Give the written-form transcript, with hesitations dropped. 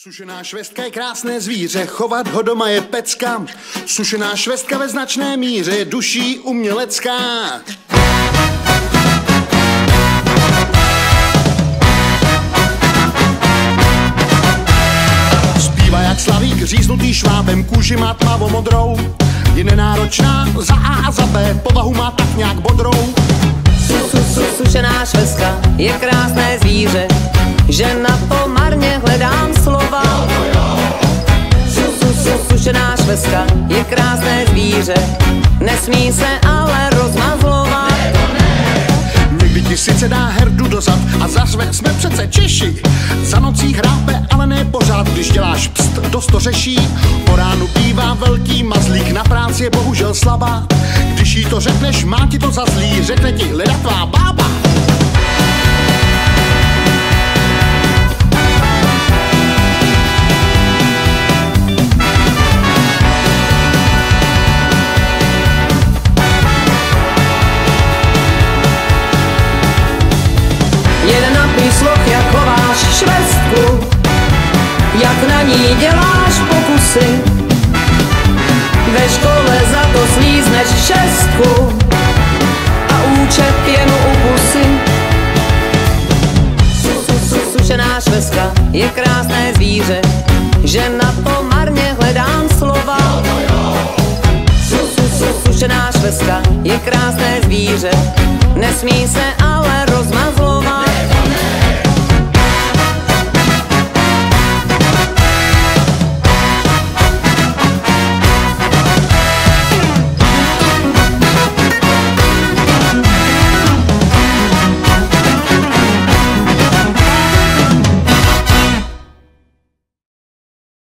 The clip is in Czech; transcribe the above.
Sušená švestka je krásné zvíře, chovat ho doma je pecka. Sušená švestka ve značné míře je duší umělecká. Zpívá jak slavík, říznutý švábem, kůži má tmavomodrou. Je nenáročná za A a za B, povahu má tak nějak bodrou. Sušená švestka je krásné zvíře, že na to marně hledám slova. Sušená švestka je krásné zvíře, nesmí se ale rozmazlovat. Někdy ti sice dá herdu dozad a zařve, jsme přece Češi. Za nocí hrápe, ale ne pořád, když děláš pst, dost to řeší. Po ránu bývá velký mazlík, na práci je bohužel slabá. Když jí to řekneš, má ti to za zlý, řekne ti leda tvá bába. Jeden napísloch, jak chováš švestku, jak na ní děláš pokusy. Ve škole za to slízneš šestku a účet jen u pusy. Sušená švestka je krásné zvíře, že na to marně hledám slova. Sušená švestka je krásné zvíře, nesmí se ale rozmazlovat.